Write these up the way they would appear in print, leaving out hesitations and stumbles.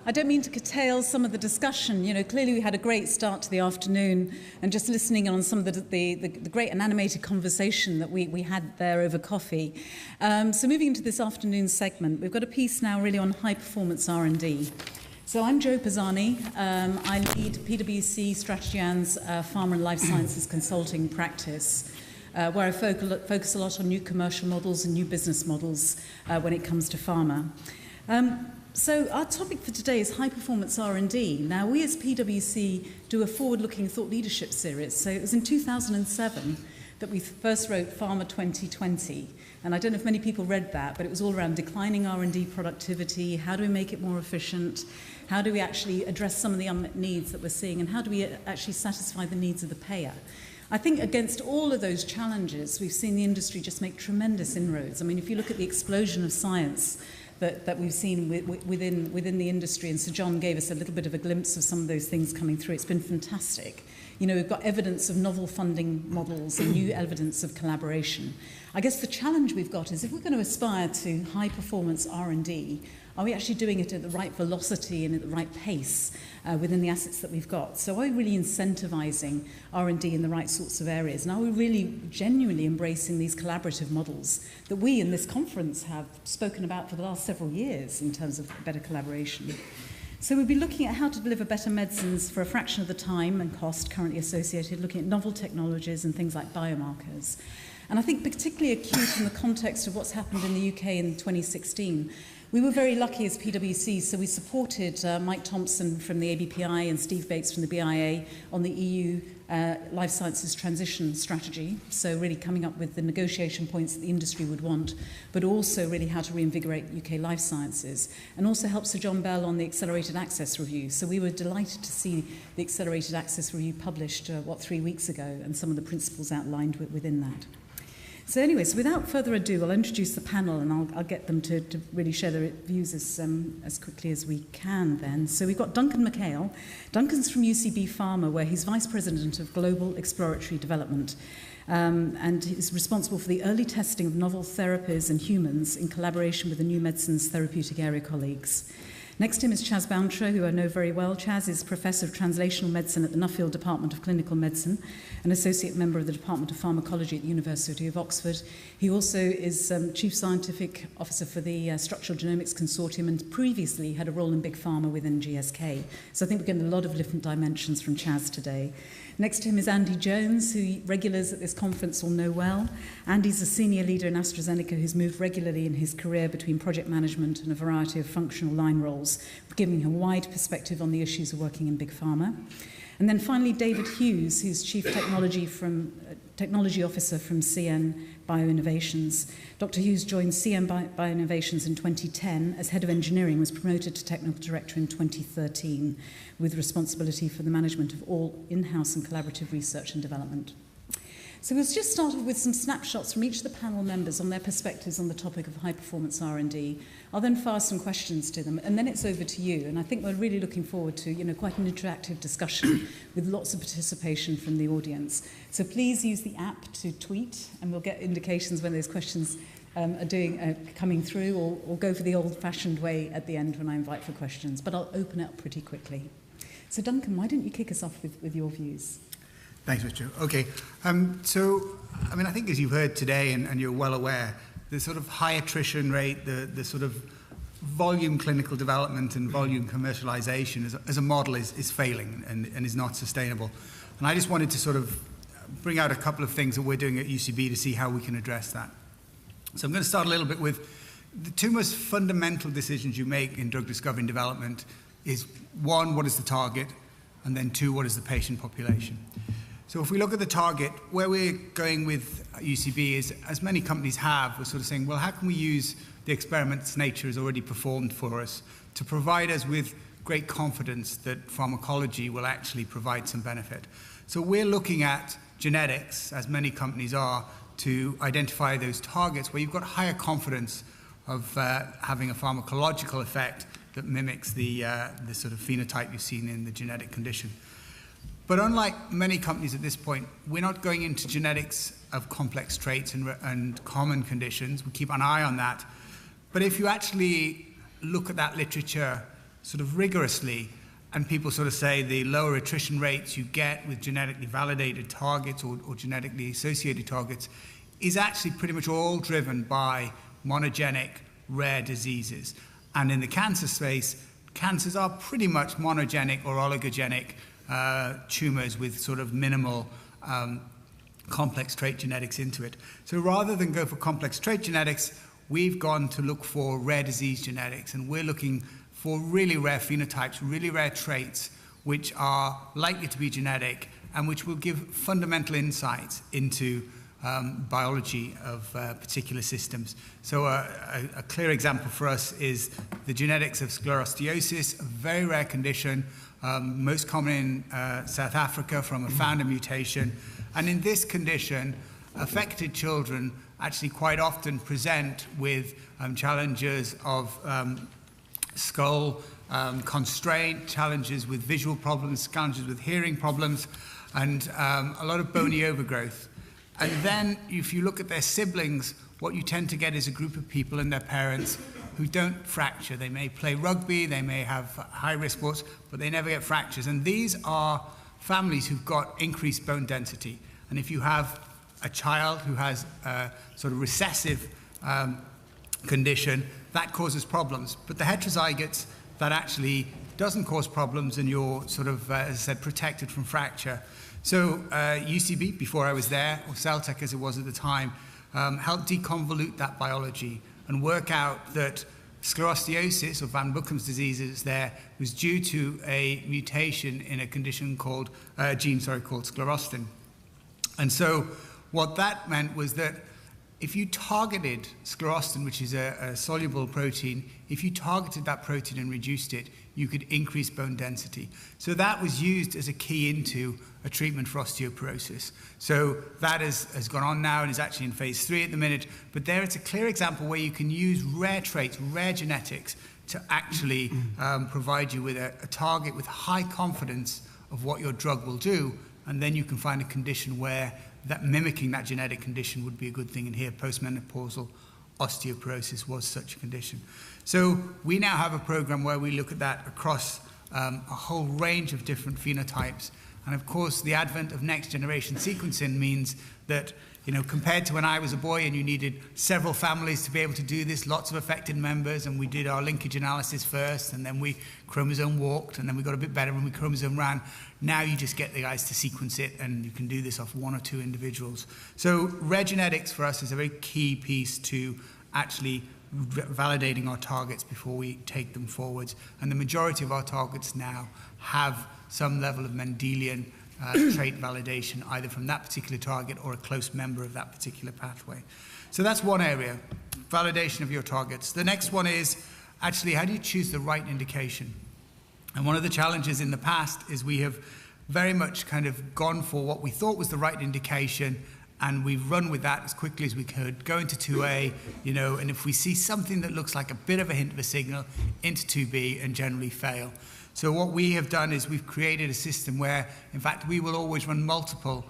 I don't mean to curtail some of the discussion. You know, clearly we had a great start to the afternoon, and just listening on some of the great and animated conversation that we had there over coffee. So moving into this afternoon segment, we've got a piece now really on high-performance R&D. So I'm Jo Pisani. I lead PwC Strategy Ann's Pharma and Life Sciences consulting practice, where I focus a lot on new commercial models and new business models when it comes to pharma. So our topic for today is high-performance R&D. Now, we as PwC do a forward-looking thought leadership series. So it was in 2007 that we first wrote Pharma 2020. And I don't know if many people read that, but it was all around declining R&D productivity, how do we make it more efficient, how do we actually address some of the unmet needs that we're seeing, and how do we actually satisfy the needs of the payer. I think against all of those challenges, we've seen the industry just make tremendous inroads. I mean, if you look at the explosion of science that we've seen within the industry, and Sir John gave us a little bit of a glimpse of some of those things coming through. It's been fantastic. You know, we've got evidence of novel funding models and new evidence of collaboration. I guess the challenge we've got is if we're going to aspire to high-performance R&D, are we actually doing it at the right velocity and at the right pace within the assets that we've got? So are we really incentivizing R&D in the right sorts of areas? And are we really genuinely embracing these collaborative models that we in this conference have spoken about for the last several years in terms of better collaboration? So we'll be looking at how to deliver better medicines for a fraction of the time and cost currently associated, looking at novel technologies and things like biomarkers. And I think particularly acute in the context of what's happened in the UK in 2016, we were very lucky as PwC, so we supported Mike Thompson from the ABPI and Steve Bates from the BIA on the EU life sciences transition strategy, so really coming up with the negotiation points that the industry would want, but also really how to reinvigorate UK life sciences, and also helped Sir John Bell on the Accelerated Access Review. So we were delighted to see the Accelerated Access Review published, 3 weeks ago, and some of the principles outlined within that. So anyways, without further ado, I'll introduce the panel and I'll get them to really share their views as quickly as we can then. So we've got Duncan McHale. Duncan's from UCB Pharma, where he's Vice President of Global Exploratory Development. And he's responsible for the early testing of novel therapies in humans in collaboration with the New Medicines Therapeutic Area colleagues. Next to him is Chas Bountra, who I know very well. Chas is Professor of Translational Medicine at the Nuffield Department of Clinical Medicine, an Associate Member of the Department of Pharmacology at the University of Oxford. He also is Chief Scientific Officer for the Structural Genomics Consortium and previously had a role in Big Pharma within GSK. So I think we're getting a lot of different dimensions from Chas today. Next to him is Andy Jones, who regulars at this conference will know well. Andy's a senior leader in AstraZeneca who's moved regularly in his career between project management and a variety of functional line roles, giving him a wide perspective on the issues of working in Big Pharma. And then finally, David Hughes, who's Chief Technology Officer from CN Bioinnovations. Dr. Hughes joined CN Bioinnovations in 2010 as Head of Engineering, was promoted to Technical Director in 2013 with responsibility for the management of all in-house and collaborative research and development. So we'll just start off with some snapshots from each of the panel members on their perspectives on the topic of high-performance R&D. I'll then fire some questions to them, and then it's over to you. And I think we're really looking forward to, quite an interactive discussion with lots of participation from the audience. So please use the app to tweet, and we'll get indications when those questions are coming through, or go for the old-fashioned way at the end when I invite for questions. But I'll open it up pretty quickly. So Duncan, why don't you kick us off with your views? Thanks, Mr. Okay. I think as you've heard today and you're well aware, the sort of high attrition rate, the sort of volume clinical development and volume commercialization as a model is failing and is not sustainable. And I just wanted to sort of bring out a couple of things that we're doing at UCB to see how we can address that. So I'm going to start a little bit with the two most fundamental decisions you make in drug discovery and development is, one, what is the target? And then two, what is the patient population? So if we look at the target, where we're going with UCB is, as many companies have, we're sort of saying, well, how can we use the experiments nature has already performed for us to provide us with great confidence that pharmacology will actually provide some benefit? So we're looking at genetics, as many companies are, to identify those targets where you've got higher confidence of having a pharmacological effect that mimics the sort of phenotype you've seen in the genetic condition. But unlike many companies at this point, we're not going into genetics of complex traits and common conditions. We keep an eye on that. But if you actually look at that literature sort of rigorously. And people sort of say the lower attrition rates you get with genetically validated targets or genetically associated targets is actually pretty much all driven by monogenic rare diseases. And in the cancer space, cancers are pretty much monogenic or oligogenic tumors with sort of minimal complex trait genetics into it. So rather than go for complex trait genetics, we've gone to look for rare disease genetics, and we're looking for really rare phenotypes, really rare traits, which are likely to be genetic and which will give fundamental insights into biology of particular systems. So a clear example for us is the genetics of sclerosteosis, a very rare condition, most common in South Africa from a founder mutation. And in this condition, affected children actually quite often present with challenges of skull constraint, challenges with visual problems, challenges with hearing problems, and a lot of bony overgrowth. And then if you look at their siblings, what you tend to get is a group of people and their parents who don't fracture. They may play rugby, they may have high-risk sports, but they never get fractures. And these are families who've got increased bone density. And if you have a child who has a sort of recessive condition, that causes problems. But the heterozygotes, that actually doesn't cause problems, and you're sort of, as I said, protected from fracture. So UCB, before I was there, or Celtech as it was at the time, helped deconvolute that biology and work out that sclerosteosis, or Van Buchen's disease as it's there, was due to a mutation in a condition called, gene called sclerostin. And so what that meant was that if you targeted sclerostin, which is a soluble protein, if you targeted that protein and reduced it, you could increase bone density. So that was used as a key into a treatment for osteoporosis. So that has gone on now and is actually in phase 3 at the minute. But there it's a clear example where you can use rare traits, rare genetics, to actually provide you with a target with high confidence of what your drug will do. And then you can find a condition where that mimicking that genetic condition would be a good thing. And here, postmenopausal osteoporosis was such a condition. So we now have a program where we look at that across a whole range of different phenotypes. And of course, the advent of next generation sequencing means that, compared to when I was a boy and you needed several families to be able to do this, lots of affected members, and we did our linkage analysis first, and then we chromosome walked, and then we got a bit better when we chromosome ran. Now you just get the guys to sequence it, and you can do this off 1 or 2 individuals. So rare genetics for us is a very key piece to actually validating our targets before we take them forwards. And the majority of our targets now have some level of Mendelian trait validation, either from that particular target or a close member of that particular pathway. So that's one area, validation of your targets. The next one is actually how do you choose the right indication? And one of the challenges in the past is we have very much kind of gone for what we thought was the right indication, and we've run with that as quickly as we could, go into 2A, and if we see something that looks like a bit of a hint of a signal, into 2B and generally fail. So what we have done is we've created a system where, in fact, we will always run multiple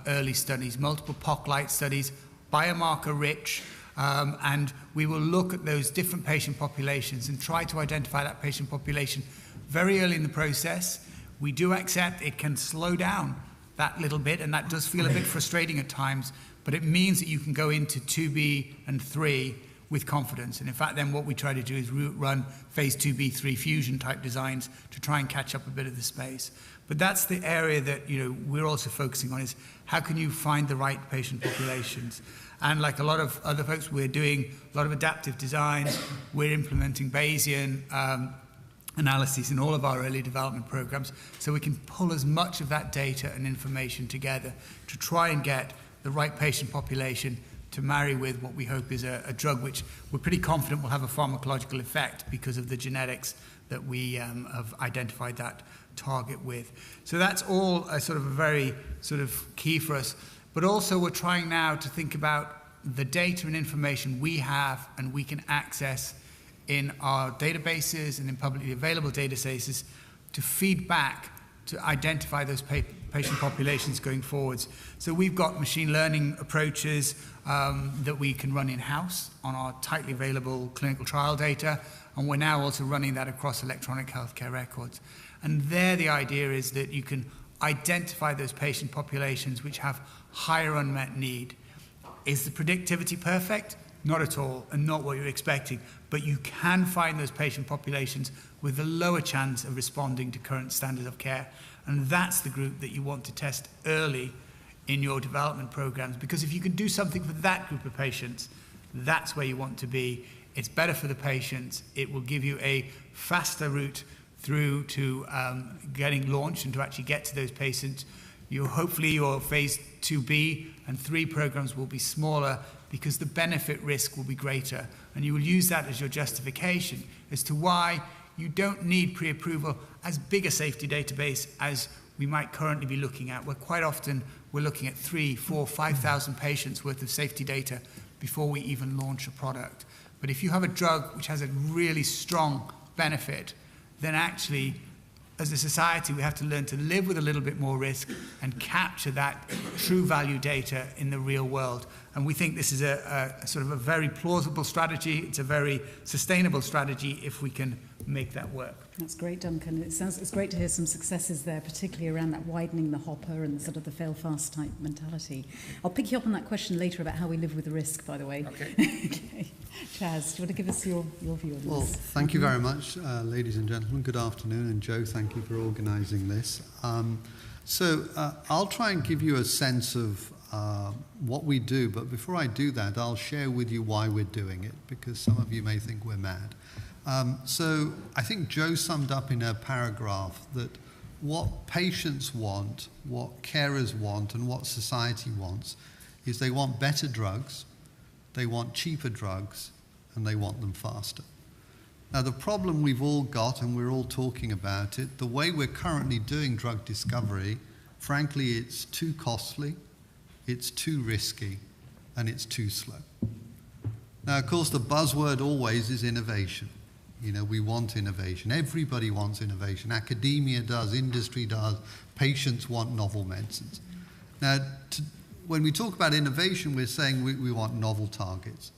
early studies, multiple POC-light studies, biomarker-rich, and we will look at those different patient populations and try to identify that patient population very early in the process. We do accept it can slow down that little bit, and that does feel a bit frustrating at times, but it means that you can go into 2B and 3 with confidence. And in fact, then what we try to do is run phase 2B3 fusion type designs to try and catch up a bit of the space. But that's the area that we're also focusing on, is how can you find the right patient populations? And like a lot of other folks, we're doing a lot of adaptive designs. We're implementing Bayesian analyses in all of our early development programs, so we can pull as much of that data and information together to try and get the right patient population to marry with what we hope is a drug which we're pretty confident will have a pharmacological effect because of the genetics that we have identified that target with. So that's all a sort of a very sort of key for us. But also we're trying now to think about the data and information we have and we can access in our databases and in publicly available databases to feed back to identify those patient populations going forwards. So we've got machine learning approaches that we can run in-house on our tightly available clinical trial data. And we're now also running that across electronic healthcare records. And there the idea is that you can identify those patient populations which have higher unmet need. Is the predictivity perfect? Not at all, and not what you're expecting. But you can find those patient populations with a lower chance of responding to current standards of care. And that's the group that you want to test early in your development programs, because if you can do something for that group of patients, that's where you want to be. It's better for the patients. It will give you a faster route through to getting launched and to actually get to those patients. Hopefully your phase 2B and 3 programs will be smaller because the benefit risk will be greater. And you will use that as your justification as to why you don't need pre-approval as big a safety database as we might currently be looking at, where quite often we're looking at 3, 4, 5,000 patients worth of safety data before we even launch a product. But if you have a drug which has a really strong benefit, then actually, as a society, we have to learn to live with a little bit more risk and capture that true value data in the real world. And we think this is a sort of a very plausible strategy. It's a very sustainable strategy if we can make that work. That's great, Duncan. It's great to hear some successes there, particularly around that widening the hopper and sort of the fail-fast type mentality. I'll pick you up on that question later about how we live with the risk, by the way. Okay. Okay. Chaz, do you want to give us your view on this? Well, thank you very much, ladies and gentlemen. Good afternoon. And Joe, thank you for organising this. I'll try and give you a sense of what we do, but before I do that, I'll share with you why we're doing it, because some of you may think we're mad. So I think Joe summed up in her paragraph that what patients want, what carers want, and what society wants is they want better drugs, they want cheaper drugs, and they want them faster. Now, the problem we've all got, and we're all talking about it, the way we're currently doing drug discovery, frankly, it's too costly, it's too risky, and it's too slow. Now, of course, the buzzword always is innovation. You know, we want innovation. Everybody wants innovation. Academia does, industry does, patients want novel medicines. Now, when we talk about innovation, we're saying we want novel targets.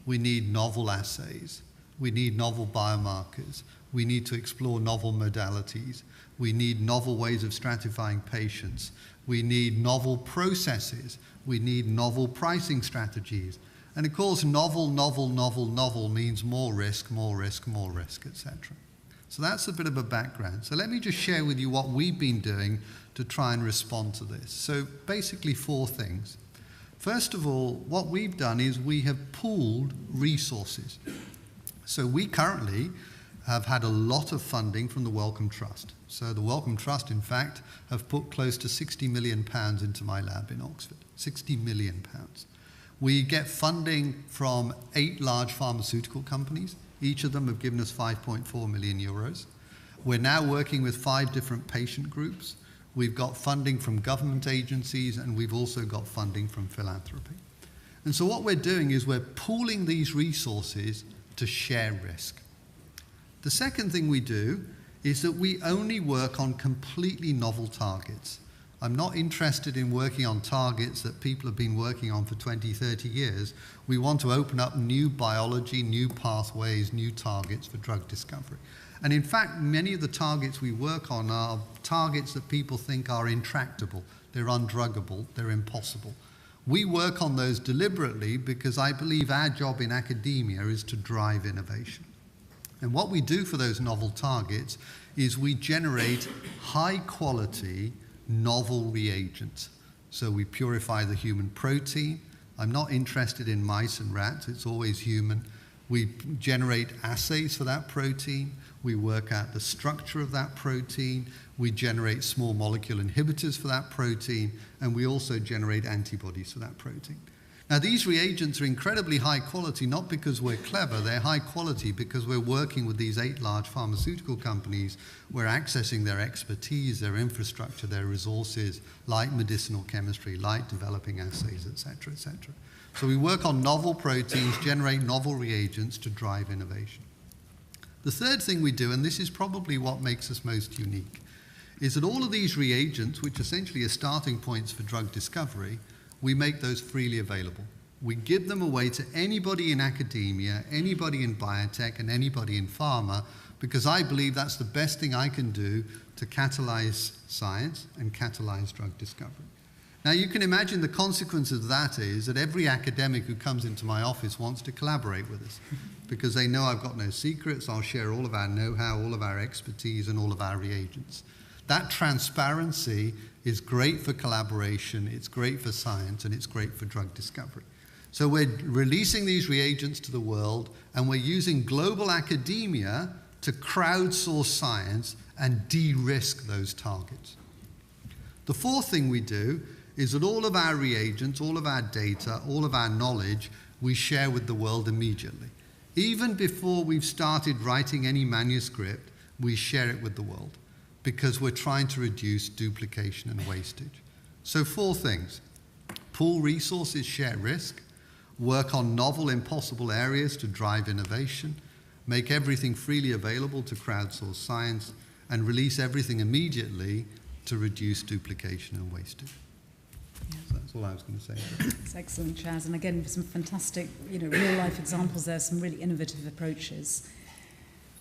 We need novel assays. We need novel biomarkers. We need to explore novel modalities. We need novel ways of stratifying patients. We need novel processes. We need novel pricing strategies. And of course, novel means more risk, etc. So that's a bit of a background. So let me just share with you what we've been doing to try and respond to this. So basically 4 things. First of all, what we've done is we have pooled resources. So we currently have had a lot of funding from the Wellcome Trust. So the Wellcome Trust, in fact, have put close to £60 million into my lab in Oxford. £60 million. We get funding from 8 large pharmaceutical companies. Each of them have given us 5.4 million euros. We're now working with 5 different patient groups. We've got funding from government agencies, and we've also got funding from philanthropy. And so what we're doing is we're pooling these resources to share risk. The second thing we do is that we only work on completely novel targets. I'm not interested in working on targets that people have been working on for 20, 30 years. We want to open up new biology, new pathways, new targets for drug discovery. And in fact, many of the targets we work on are targets that people think are intractable, they're undruggable, they're impossible. We work on those deliberately because I believe our job in academia is to drive innovation. And what we do for those novel targets is we generate high quality, novel reagents. So we purify the human protein. I'm not interested in mice and rats, it's always human. We generate assays for that protein. We work out the structure of that protein. We generate small molecule inhibitors for that protein. And we also generate antibodies for that protein. Now, these reagents are incredibly high quality, not because we're clever. They're high quality because we're working with these 8 large pharmaceutical companies. We're accessing their expertise, their infrastructure, their resources, like medicinal chemistry, like developing assays, etc., etc. So we work on novel proteins, generate novel reagents to drive innovation. The third thing we do, and this is probably what makes us most unique, is that all of these reagents, which essentially are starting points for drug discovery, we make those freely available. We give them away to anybody in academia, anybody in biotech, and anybody in pharma, because I believe that's the best thing I can do to catalyze science and catalyze drug discovery. Now, you can imagine the consequence of that is that every academic who comes into my office wants to collaborate with us because they know I've got no secrets. I'll share all of our know-how, all of our expertise, and all of our reagents. That transparency is great for collaboration, it's great for science, and it's great for drug discovery. So we're releasing these reagents to the world, and we're using global academia to crowdsource science and de-risk those targets. The fourth thing we do is that all of our reagents, all of our data, all of our knowledge, we share with the world immediately. Even before we've started writing any manuscript, we share it with the world because we're trying to reduce duplication and wastage. So 4 things: pool resources, share risk, work on novel, impossible areas to drive innovation, make everything freely available to crowdsource science, and release everything immediately to reduce duplication and wastage. Yeah. So that's all I was going to say. It's excellent, Chaz. And again, some fantastic, real-life examples there, some really innovative approaches.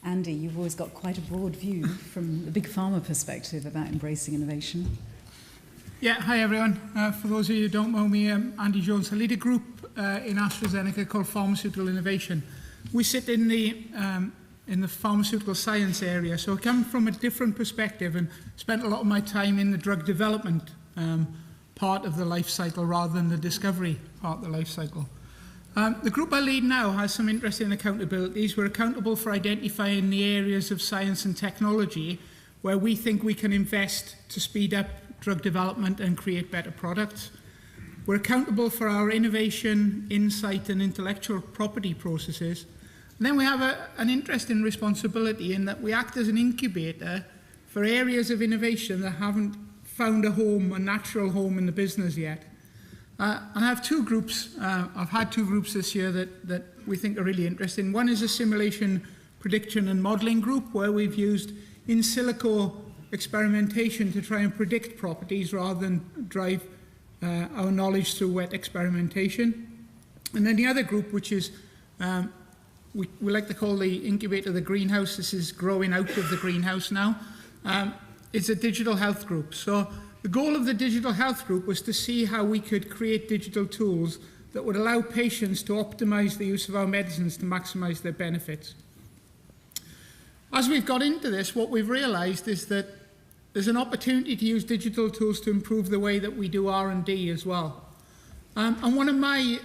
Andy, you've always got quite a broad view from the big pharma perspective about embracing innovation. Yeah, hi everyone. For those of you who don't know me, I'm Andy Jones. I lead a group in AstraZeneca called Pharmaceutical Innovation. We sit in the pharmaceutical science area, so I come from a different perspective and spent a lot of my time in the drug development part of the life cycle rather than the discovery part of the life cycle. The group I lead now has some interesting accountabilities. We're accountable for identifying the areas of science and technology where we think we can invest to speed up drug development and create better products. We're accountable for our innovation, insight, and intellectual property processes. And then we have an interesting responsibility in that we act as an incubator for areas of innovation that haven't found a home, a natural home in the business yet. And I have 2 groups. I've had 2 groups this year that we think are really interesting. One is a simulation prediction and modeling group where we've used in silico experimentation to try and predict properties rather than drive our knowledge through wet experimentation. And then the other group, which is we like to call the incubator the greenhouse. This is growing out of the greenhouse now. It's a digital health group. So the goal of the digital health group was to see how we could create digital tools that would allow patients to optimize the use of our medicines to maximize their benefits. As we've got into this, what we've realized is that there's an opportunity to use digital tools to improve the way that we do R&D as well. And one of my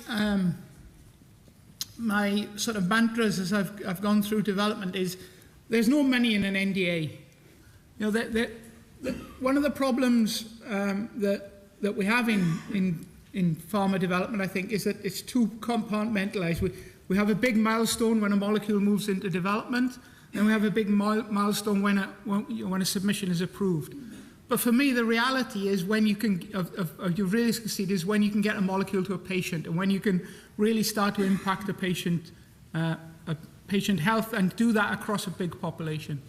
my sort of mantras as I've gone through development is there's no money in an NDA. One of the problems that we have in pharma development, I think, is that it's too compartmentalized. We have a big milestone when a molecule moves into development, and we have a big milestone when a submission is approved. But for me, the reality is when you can, you really succeed is when you can get a molecule to a patient, and when you can really start to impact a patient health and do that across a big population.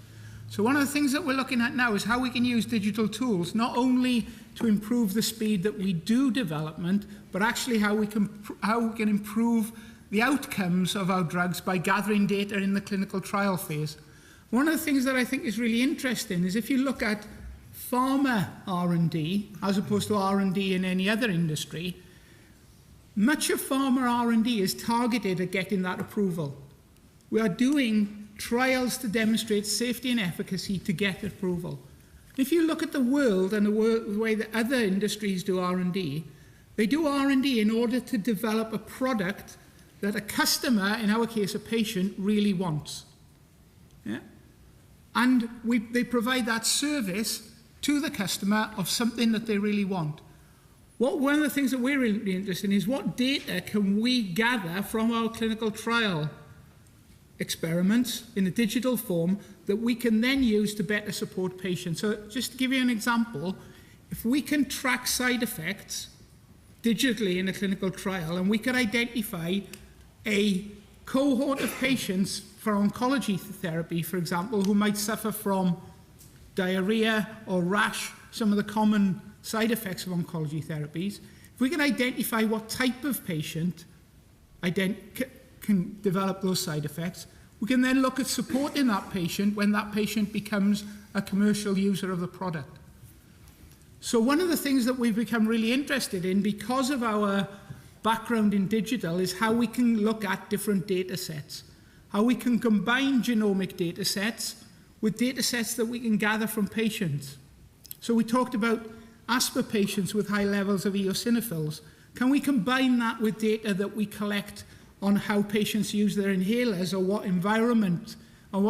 So one of the things that we're looking at now is how we can use digital tools, not only to improve the speed that we do development, but actually how we can improve the outcomes of our drugs by gathering data in the clinical trial phase. One of the things that I think is really interesting is if you look at pharma R&D, as opposed to R&D in any other industry, much of pharma R&D is targeted at getting that approval. We are doing trials to demonstrate safety and efficacy to get approval. If you look at the world and the way that other industries do R&D, they do R&D in order to develop a product that a customer, in our case a patient, really wants. Yeah? And they provide that service to the customer of something that they really want. One of the things that we're really interested in is what data can we gather from our clinical trial experiments in a digital form that we can then use to better support patients. So just to give you an example, if we can track side effects digitally in a clinical trial and we can identify a cohort of patients for oncology therapy, for example, who might suffer from diarrhea or rash, some of the common side effects of oncology therapies, if we can identify what type of patient can develop those side effects, we can then look at supporting that patient when that patient becomes a commercial user of the product. So one of the things that we've become really interested in because of our background in digital is how we can look at different data sets, how we can combine genomic data sets with data sets that we can gather from patients. So we talked about asthma patients with high levels of eosinophils. Can we combine that with data that we collect on how patients use their inhalers or what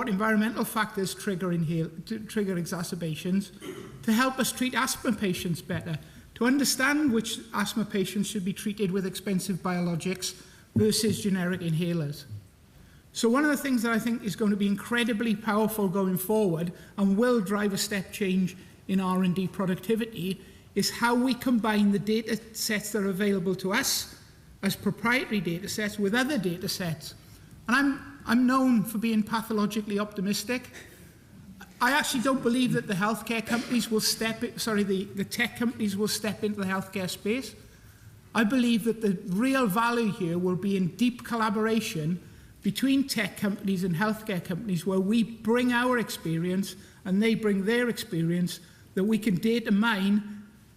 environmental factors trigger exacerbations to help us treat asthma patients better, to understand which asthma patients should be treated with expensive biologics versus generic inhalers. So one of the things that I think is going to be incredibly powerful going forward and will drive a step change in R&D productivity is how we combine the data sets that are available to us as proprietary data sets with other data sets. And I'm known for being pathologically optimistic. I actually don't believe that the healthcare companies will the tech companies will step into the healthcare space. I believe that the real value here will be in deep collaboration between tech companies and healthcare companies where we bring our experience and they bring their experience, that we can data mine,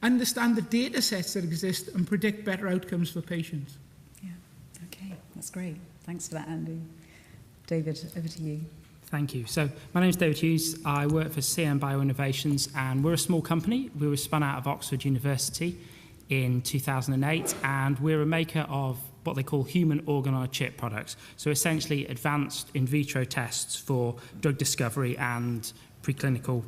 understand the data sets that exist and predict better outcomes for patients. Yeah, okay, that's great. Thanks for that, Andy. David, over to you. Thank you. So my name is David Hughes. I work for CM Bioinnovations, and we're a small company. We were spun out of Oxford University in 2008, and we're a maker of what they call human organ-on-a-chip products. So essentially advanced in vitro tests for drug discovery and preclinical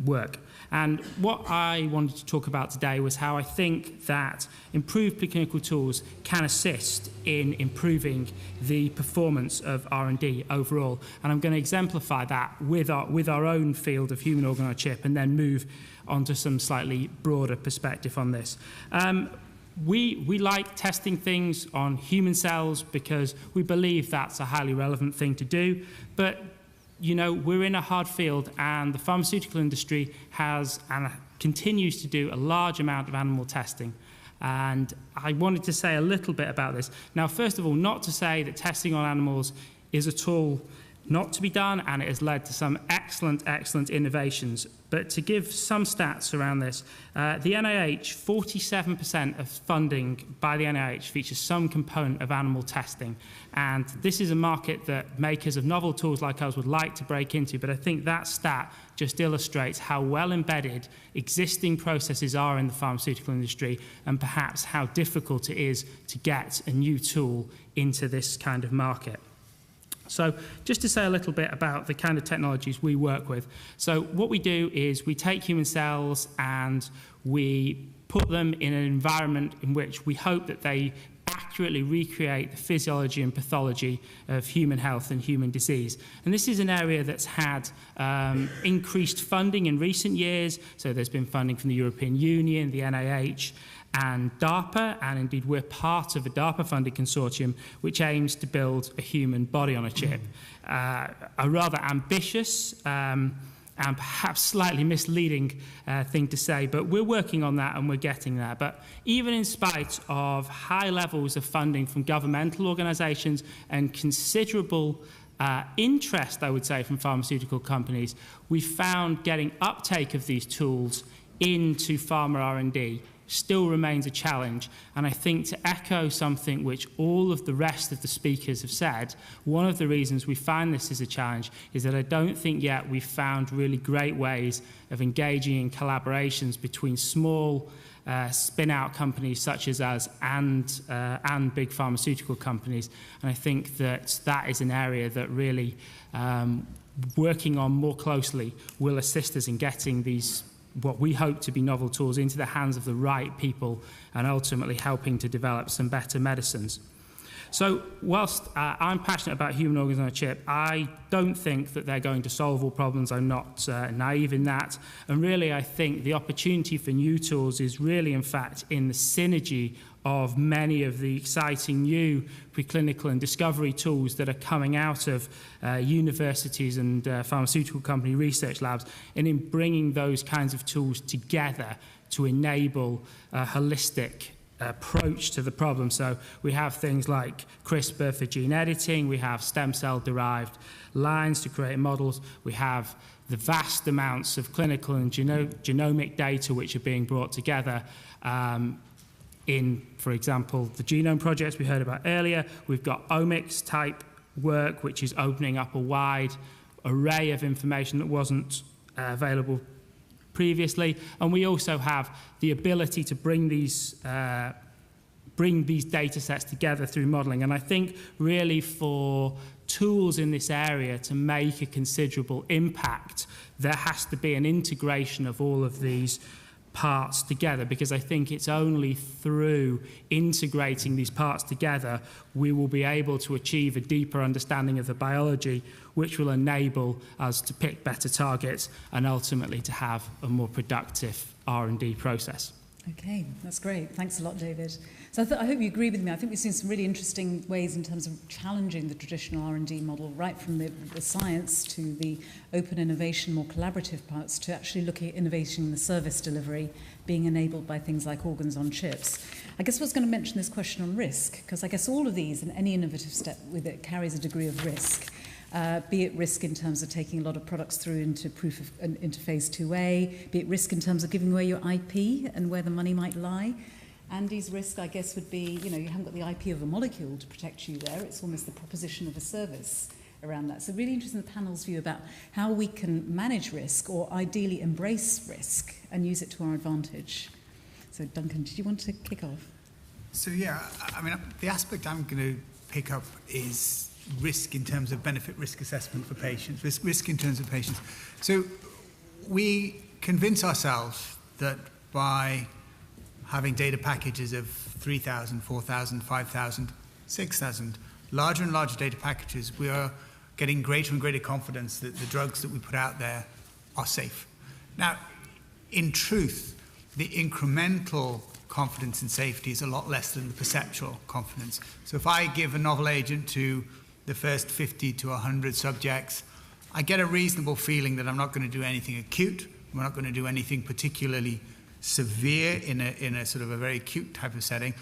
work. And what I wanted to talk about today was how I think that improved preclinical tools can assist in improving the performance of R&D overall. And I'm going to exemplify that with our own field of human organ on a chip and then move on to some slightly broader perspective on this. We like testing things on human cells because we believe that's a highly relevant thing to do. But you know, we're in a hard field, and the pharmaceutical industry has and continues to do a large amount of animal testing. And I wanted to say a little bit about this. Now, first of all, not to say that testing on animals is at all not to be done, and it has led to some excellent innovations. But to give some stats around this, the NIH, 47% of funding by the NIH features some component of animal testing. And this is a market that makers of novel tools like us would like to break into, but I think that stat just illustrates how well embedded existing processes are in the pharmaceutical industry and perhaps how difficult it is to get a new tool into this kind of market. So just to say a little bit about the kind of technologies we work with. So what we do is we take human cells and we put them in an environment in which we hope that they accurately recreate the physiology and pathology of human health and human disease. And this is an area that's had increased funding in recent years. So there's been funding from the European Union, the NIH, and DARPA, and indeed we're part of a DARPA-funded consortium which aims to build a human body on a chip. A rather ambitious and perhaps slightly misleading thing to say, but we're working on that and we're getting there. But even in spite of high levels of funding from governmental organisations and considerable interest, I would say, from pharmaceutical companies, we found getting uptake of these tools into pharma R&D still remains a challenge. And I think, to echo something which all of the rest of the speakers have said, one of the reasons we find this is a challenge is that I don't think yet we've found really great ways of engaging in collaborations between small spin-out companies such as us and big pharmaceutical companies. And I think that that is an area that really working on more closely will assist us in getting these what we hope to be novel tools into the hands of the right people and ultimately helping to develop some better medicines. So whilst I'm passionate about human organs on a chip, I don't think that they're going to solve all problems. I'm not naive in that. And really, I think the opportunity for new tools is really, in fact, in the synergy of many of the exciting new preclinical and discovery tools that are coming out of universities and pharmaceutical company research labs, and in bringing those kinds of tools together to enable a holistic approach to the problem. So we have things like CRISPR for gene editing, we have stem cell derived lines to create models, we have the vast amounts of clinical and genomic data which are being brought together in, for example, the genome projects we heard about earlier. We've got omics type work which is opening up a wide array of information that wasn't available previously, and we also have the ability to bring these data sets together through modelling. And I think really for tools in this area to make a considerable impact, there has to be an integration of all of these parts together, because I think it's only through integrating these parts together we will be able to achieve a deeper understanding of the biology, which will enable us to pick better targets and ultimately to have a more productive R&D process. Okay, that's great. Thanks a lot, David. So I hope you agree with me. I think we've seen some really interesting ways in terms of challenging the traditional R&D model, right from the science to the open innovation, more collaborative parts, to actually looking at innovation in the service delivery being enabled by things like organs on chips. I guess I was going to mention this question on risk, because I guess all of these and any innovative step with it carries a degree of risk. Be it risk in terms of taking a lot of products through into into phase 2A, be it risk in terms of giving away your IP and where the money might lie. Andy's risk, I guess, would be, you haven't got the IP of a molecule to protect you there. It's almost the proposition of a service around that. So really interested in the panel's view about how we can manage risk, or ideally embrace risk and use it to our advantage. So Duncan, did you want to kick off? So yeah, I mean, the aspect I'm going to pick up is risk in terms of benefit risk assessment for patients, risk in terms of patients. So we convince ourselves that by having data packages of 3,000, 4,000, 5,000, 6,000, larger and larger data packages, we are getting greater and greater confidence that the drugs that we put out there are safe. Now, in truth, the incremental confidence in safety is a lot less than the perceptual confidence. So if I give a novel agent to the first 50 to 100 subjects, I get a reasonable feeling that I'm not going to do anything acute, we're not going to do anything particularly severe in a sort of a very acute type of setting.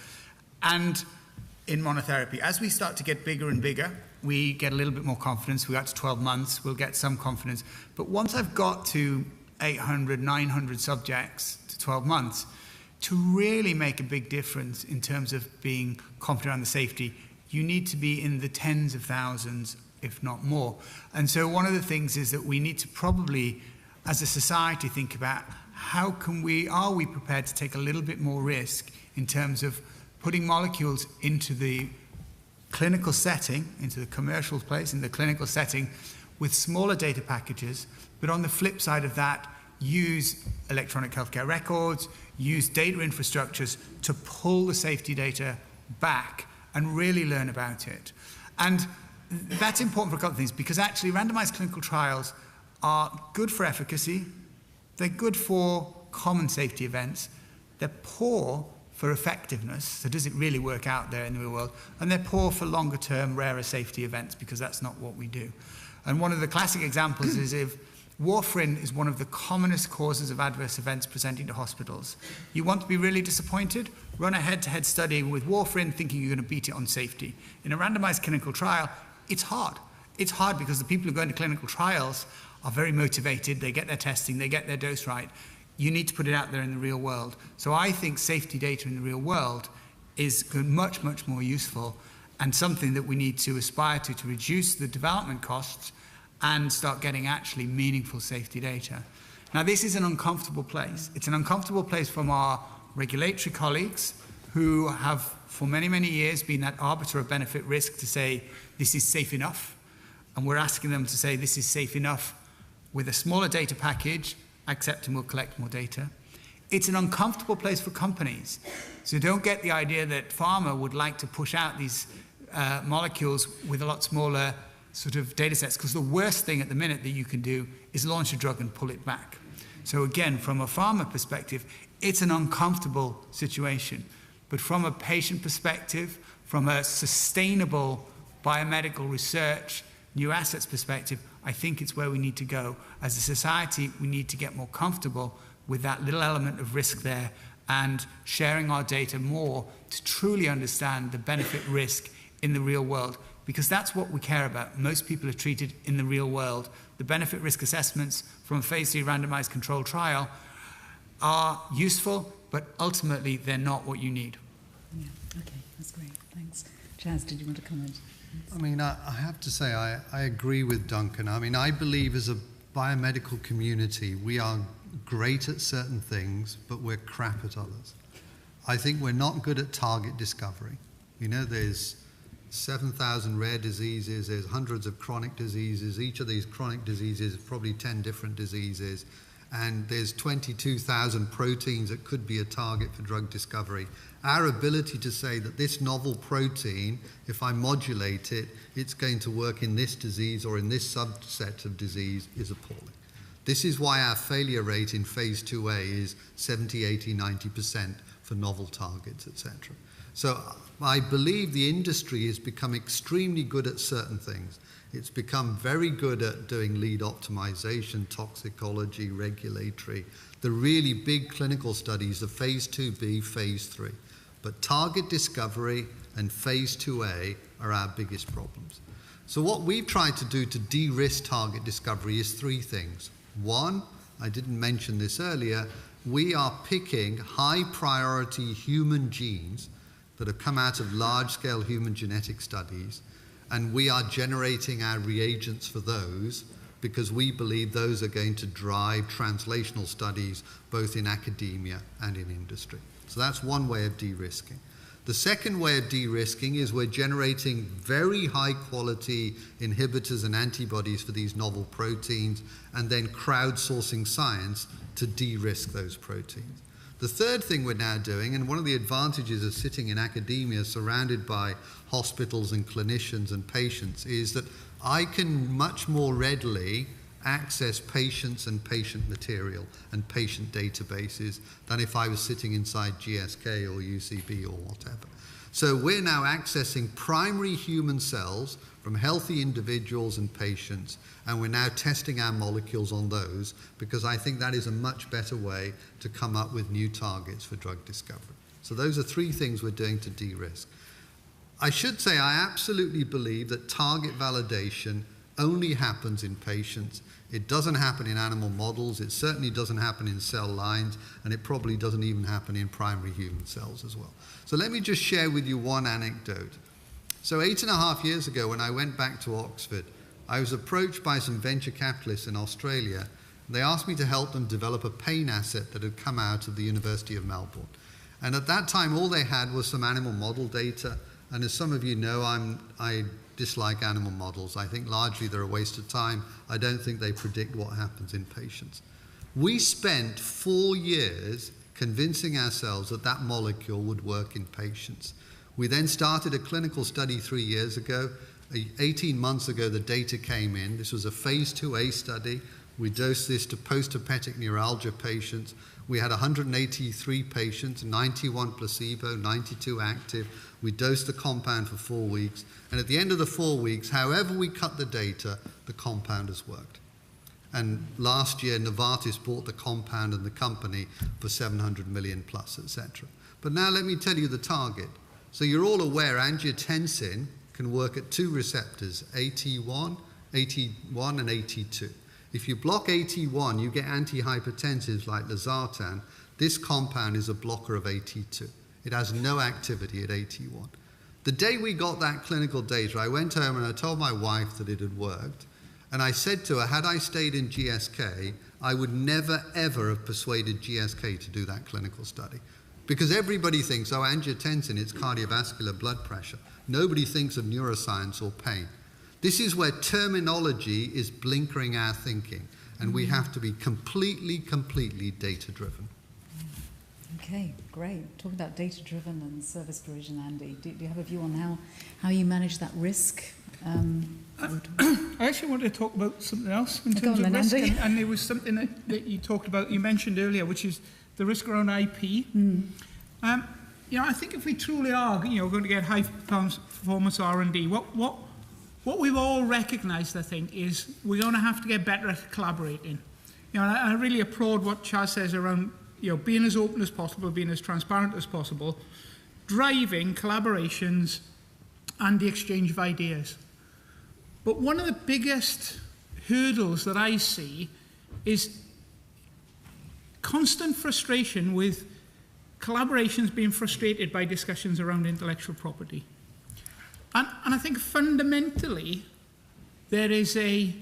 And in monotherapy, as we start to get bigger and bigger, we get a little bit more confidence. We got to 12 months, we'll get some confidence. But once I've got to 800, 900 subjects to 12 months, to really make a big difference in terms of being confident on the safety, you need to be in the tens of thousands, if not more. And so one of the things is that we need to probably, as a society, think about how are we prepared to take a little bit more risk in terms of putting molecules into the clinical setting, into the commercial place, in the clinical setting, with smaller data packages, but on the flip side of that, use electronic healthcare records, use data infrastructures to pull the safety data back and really learn about it. And that's important for a couple of things, because actually randomized clinical trials are good for efficacy, they're good for common safety events, they're poor for effectiveness, so does it really work out there in the real world, and they're poor for longer term, rarer safety events, because that's not what we do. And one of the classic examples is if warfarin is one of the commonest causes of adverse events presenting to hospitals. You want to be really disappointed? Run a head-to-head study with warfarin thinking you're going to beat it on safety. In a randomized clinical trial, it's hard. It's hard because the people who go into clinical trials are very motivated, they get their testing, they get their dose right. You need to put it out there in the real world. So I think safety data in the real world is much, much more useful and something that we need to aspire to reduce the development costs and start getting actually meaningful safety data. Now, this is an uncomfortable place. It's an uncomfortable place from our regulatory colleagues who have, for many, many years, been that arbiter of benefit risk to say, this is safe enough. And we're asking them to say, this is safe enough with a smaller data package, accept and we'll collect more data. It's an uncomfortable place for companies. So don't get the idea that pharma would like to push out these molecules with a lot smaller sort of data sets, because the worst thing at the minute that you can do is launch a drug and pull it back. So again, from a pharma perspective, it's an uncomfortable situation. But from a patient perspective, from a sustainable biomedical research, new assets perspective, I think it's where we need to go. As a society, we need to get more comfortable with that little element of risk there and sharing our data more to truly understand the benefit risk in the real world, because that's what we care about. Most people are treated in the real world. The benefit risk assessments from a phase 3 randomized controlled trial are useful, but ultimately they're not what you need. Yeah, okay, that's great, thanks. Chaz, did you want to comment? I mean, I have to say, I agree with Duncan. I mean, I believe as a biomedical community, we are great at certain things, but we're crap at others. I think we're not good at target discovery. You know, there's 7,000 rare diseases, there's hundreds of chronic diseases. Each of these chronic diseases is probably 10 different diseases. And there's 22,000 proteins that could be a target for drug discovery. Our ability to say that this novel protein, if I modulate it, it's going to work in this disease or in this subset of disease is appalling. This is why our failure rate in phase 2A is 70, 80, 90% for novel targets, etc. So I believe the industry has become extremely good at certain things. It's become very good at doing lead optimization, toxicology, regulatory, the really big clinical studies, the phase 2B, phase 3. But target discovery and phase 2A are our biggest problems. So what we've tried to do to de-risk target discovery is 3 things. 1, I didn't mention this earlier, we are picking high priority human genes that have come out of large-scale human genetic studies, and we are generating our reagents for those because we believe those are going to drive translational studies both in academia and in industry. So that's one way of de-risking. The second way of de-risking is we're generating very high-quality inhibitors and antibodies for these novel proteins and then crowdsourcing science to de-risk those proteins. The third thing we're now doing, and one of the advantages of sitting in academia surrounded by hospitals and clinicians and patients, is that I can much more readily access patients and patient material and patient databases than if I was sitting inside GSK or UCB or whatever. So we're now accessing primary human cells from healthy individuals and patients, and we're now testing our molecules on those because I think that is a much better way to come up with new targets for drug discovery. So those are 3 things we're doing to de-risk. I should say I absolutely believe that target validation only happens in patients. It doesn't happen in animal models, it certainly doesn't happen in cell lines, and it probably doesn't even happen in primary human cells as well. So let me just share with you one anecdote. So 8.5 years ago, when I went back to Oxford, I was approached by some venture capitalists in Australia. They asked me to help them develop a pain asset that had come out of the University of Melbourne. And at that time, all they had was some animal model data. And as some of you know, I dislike animal models. I think largely they're a waste of time. I don't think they predict what happens in patients. We spent 4 years convincing ourselves that that molecule would work in patients. We then started a clinical study 3 years ago. 18 months ago, the data came in. This was a phase 2A study. We dosed this to post-herpetic neuralgia patients. We had 183 patients, 91 placebo, 92 active. We dosed the compound for 4 weeks. And at the end of the 4 weeks, however we cut the data, the compound has worked. And last year, Novartis bought the compound and the company for 700 million plus, etc. But now let me tell you the target. So you're all aware angiotensin can work at 2 receptors, AT1 and AT2. If you block AT1, you get antihypertensives like losartan. This compound is a blocker of AT2. It has no activity at AT1. The day we got that clinical data, I went home and I told my wife that it had worked. And I said to her, had I stayed in GSK, I would never, ever have persuaded GSK to do that clinical study. Because everybody thinks, oh, angiotensin, it's cardiovascular blood pressure. Nobody thinks of neuroscience or pain. This is where terminology is blinkering our thinking, and we have to be completely data-driven. Okay, great. Talking about data-driven and service provision, Andy, do you have a view on how you manage that risk? I actually wanted to talk about something else in terms of risk, and there was something that you talked about, you mentioned earlier, which is the risk around IP. I think if we truly are, going to get high performance R&D, what we've all recognised, I think, is we're going to have to get better at collaborating. And I really applaud what Chaz says around being as open as possible, being as transparent as possible, driving collaborations and the exchange of ideas. But one of the biggest hurdles that I see is constant frustration with collaborations being frustrated by discussions around intellectual property. And I think fundamentally there is a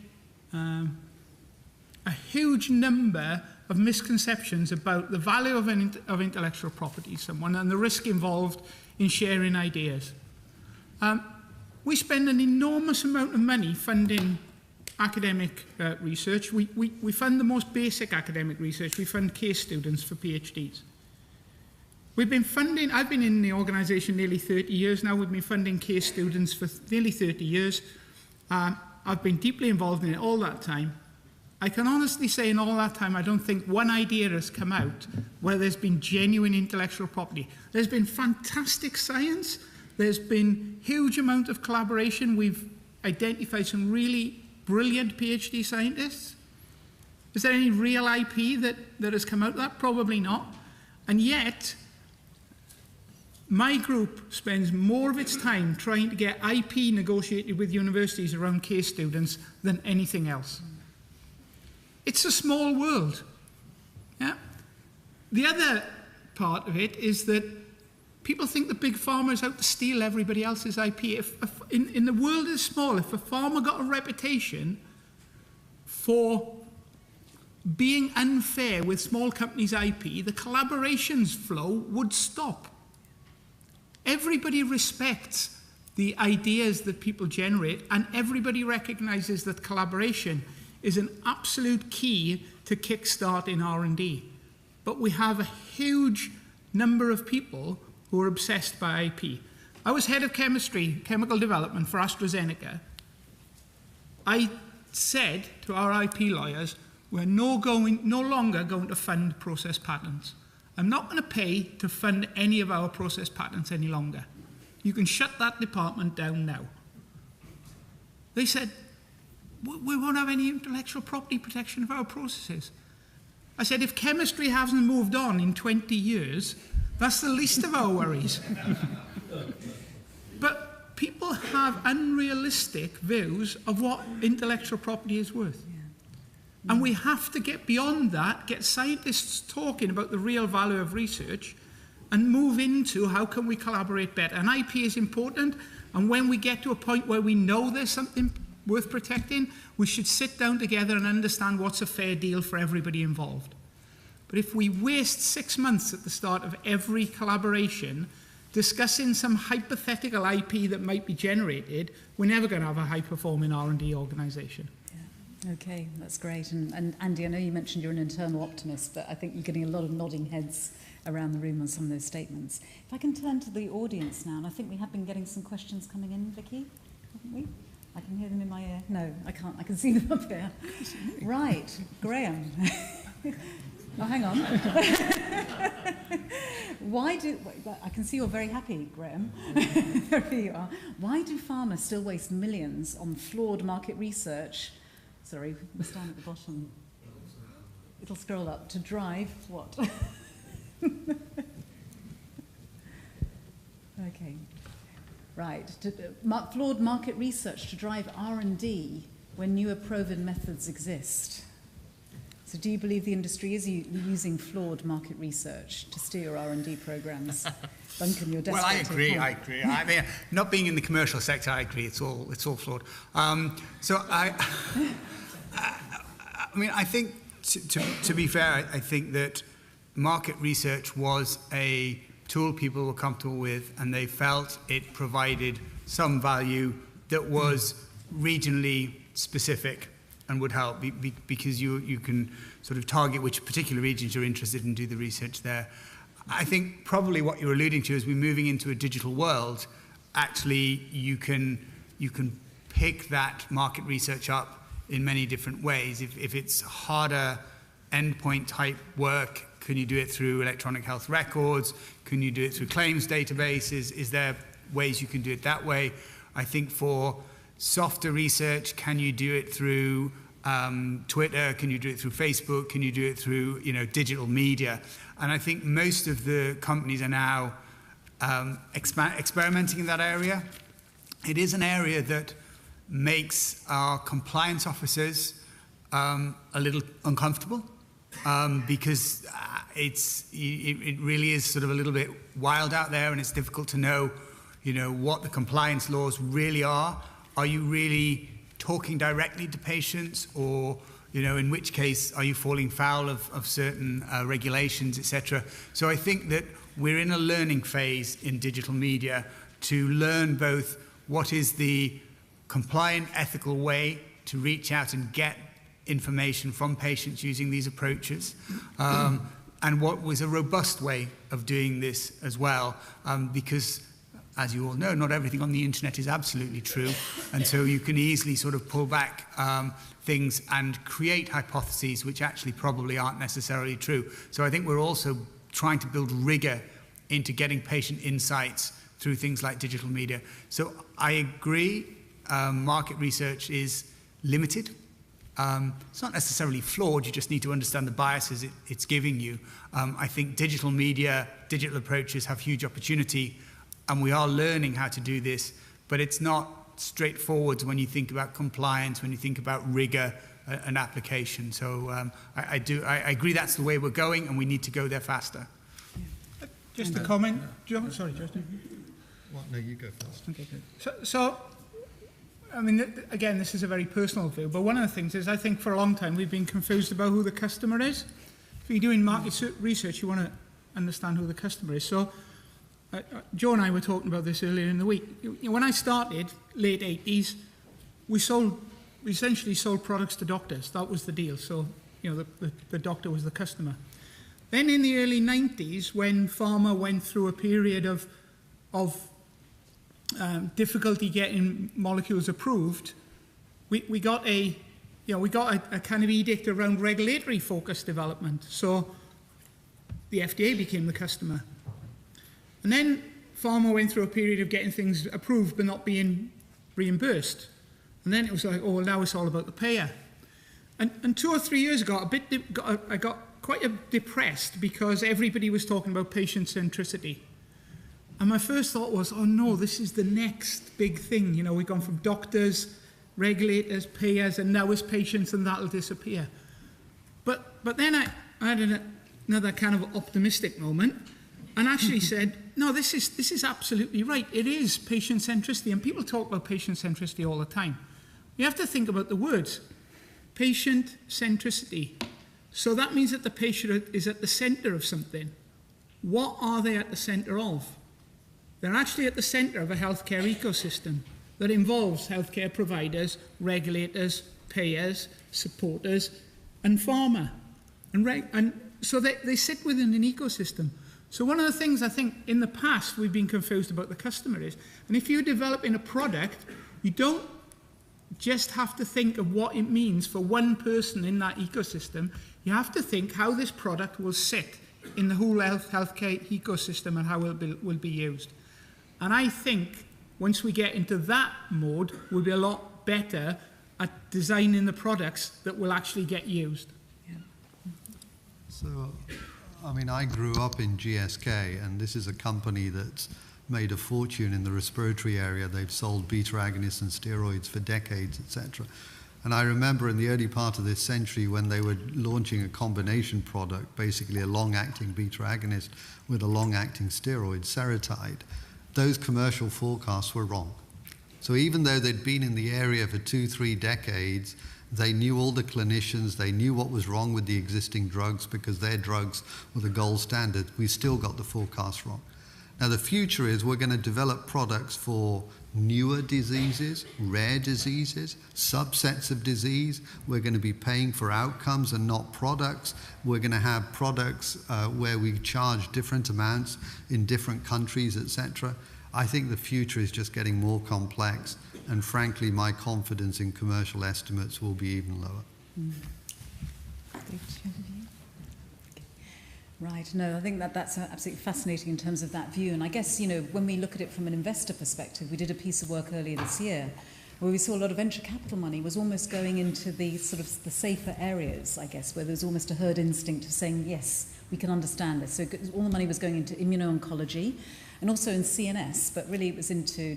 huge number of misconceptions about the value of intellectual property to someone and the risk involved in sharing ideas. We spend an enormous amount of money funding academic research. We fund the most basic academic research. We fund case students for PhDs. We've been funding, I've been in the organisation nearly 30 years now. We've been funding case students for nearly 30 years. I've been deeply involved in it all that time. I can honestly say in all that time, I don't think one idea has come out where there's been genuine intellectual property. There's been fantastic science. There's been huge amount of collaboration. We've identified some really brilliant PhD scientists. Is there any real IP that has come out of that? Probably not. And yet, my group spends more of its time trying to get IP negotiated with universities around case students than anything else. It's a small world. Yeah? The other part of it is that people think that big pharma is out to steal everybody else's IP. In the world is small, if a pharma got a reputation for being unfair with small companies' IP, the collaborations flow would stop. Everybody respects the ideas that people generate, and everybody recognizes that collaboration is an absolute key to kickstarting R&D. But we have a huge number of people who are obsessed by IP. I was head of chemistry, chemical development for AstraZeneca. I said to our IP lawyers, we're no longer going to fund process patents. I'm not going to pay to fund any of our process patents any longer. You can shut that department down now. They said, we won't have any intellectual property protection of our processes. I said, if chemistry hasn't moved on in 20 years, that's the least of our worries. But people have unrealistic views of what intellectual property is worth. And we have to get beyond that, get scientists talking about the real value of research and move into how can we collaborate better. And IP is important, and when we get to a point where we know there's something worth protecting, we should sit down together and understand what's a fair deal for everybody involved. But if we waste 6 months at the start of every collaboration discussing some hypothetical IP that might be generated, we're never going to have a high-performing R&D organisation. Okay, that's great. And Andy, I know you mentioned you're an internal optimist, but I think you're getting a lot of nodding heads around the room on some of those statements. If I can turn to the audience now, and I think we have been getting some questions coming in, Vicky, haven't we? I can hear them in my ear. No, I can't. I can see them up here. Right, Graham. Oh, hang on. I can see you're very happy, Graham. There you are. Why do pharma still waste millions on flawed market research? Sorry, we're down at the bottom. It'll scroll up. To drive what? Okay. Right. Flawed market research to drive R&D when newer proven methods exist. So do you believe the industry is using flawed market research to steer R&D programs? Duncan, you're desperate. Well, I agree. I mean, not being in the commercial sector, I agree. It's all flawed. I mean, I think, to be fair, I think that market research was a tool people were comfortable with, and they felt it provided some value that was regionally specific and would help because you can sort of target which particular regions you're interested in and do the research there. I think probably what you're alluding to is we're moving into a digital world. Actually, you can pick that market research up in many different ways. If it's harder endpoint type work, can you do it through electronic health records? Can you do it through claims databases? Is there ways you can do it that way? I think for softer research, can you do it through Twitter? Can you do it through Facebook? Can you do it through, digital media? And I think most of the companies are now experimenting in that area. It is an area that makes our compliance officers a little uncomfortable because it really is sort of a little bit wild out there, and it's difficult to know, what the compliance laws really are. Are you really talking directly to patients, or, in which case are you falling foul of certain regulations, etc.? So I think that we're in a learning phase in digital media to learn both what is the compliant, ethical way to reach out and get information from patients using these approaches, and what was a robust way of doing this as well, because, as you all know, not everything on the internet is absolutely true, and so you can easily sort of pull back things and create hypotheses which actually probably aren't necessarily true. So I think we're also trying to build rigor into getting patient insights through things like digital media. So I agree, market research is limited. It's not necessarily flawed, you just need to understand the biases it's giving you. I think digital media, digital approaches have huge opportunity, and we are learning how to do this, but it's not straightforward when you think about compliance, when you think about rigor and application. So I agree that's the way we're going, and we need to go there faster. Just a comment, John. Sorry, Justin. Well, no, you go first. Okay, good. So, I mean, again, this is a very personal view, but one of the things is I think for a long time we've been confused about who the customer is. If you're doing market research, you want to understand who the customer is. So, Joe and I were talking about this earlier in the week. When I started, late 80s, we essentially sold products to doctors. That was the deal. So, the doctor was the customer. Then in the early 90s, when pharma went through a period of difficulty getting molecules approved, we got a kind of edict around regulatory focused development. So the FDA became the customer. And then pharma went through a period of getting things approved but not being reimbursed. And then it was like, oh, well, now it's all about the payer. And 2 or 3 years ago, I got quite depressed because everybody was talking about patient centricity. And my first thought was, oh no, this is the next big thing. We've gone from doctors, regulators, payers, and now it's patients, and that'll disappear. But then I had another kind of optimistic moment and actually said, no, this is absolutely right. It is patient centricity, and people talk about patient centricity all the time. You have to think about the words. Patient centricity. So that means that the patient is at the center of something. What are they at the center of? They're actually at the center of a healthcare ecosystem that involves healthcare providers, regulators, payers, supporters, and pharma. And so they sit within an ecosystem. So one of the things I think in the past we've been confused about the customer is, and if you're developing a product, you don't just have to think of what it means for one person in that ecosystem. You have to think how this product will sit in the whole healthcare ecosystem and how it will be used. And I think once we get into that mode, we'll be a lot better at designing the products that will actually get used. Yeah. So, I mean, I grew up in GSK, and this is a company that's made a fortune in the respiratory area. They've sold beta agonists and steroids for decades, etc. And I remember in the early part of this century when they were launching a combination product, basically a long-acting beta agonist with a long-acting steroid, Seretide, those commercial forecasts were wrong. So even though they'd been in the area for 2-3 decades, they knew all the clinicians, they knew what was wrong with the existing drugs because their drugs were the gold standard. We still got the forecast wrong. Now the future is we're going to develop products for newer diseases, rare diseases, subsets of disease. We're going to be paying for outcomes and not products. We're going to have products where we charge different amounts in different countries, etc. I think the future is just getting more complex, and frankly, my confidence in commercial estimates will be even lower. Right, no, I think that's absolutely fascinating in terms of that view. And I guess, when we look at it from an investor perspective, we did a piece of work earlier this year where we saw a lot of venture capital money was almost going into the sort of the safer areas, I guess, where there was almost a herd instinct of saying, yes, we can understand this. So all the money was going into immuno-oncology and also in CNS, but really it was into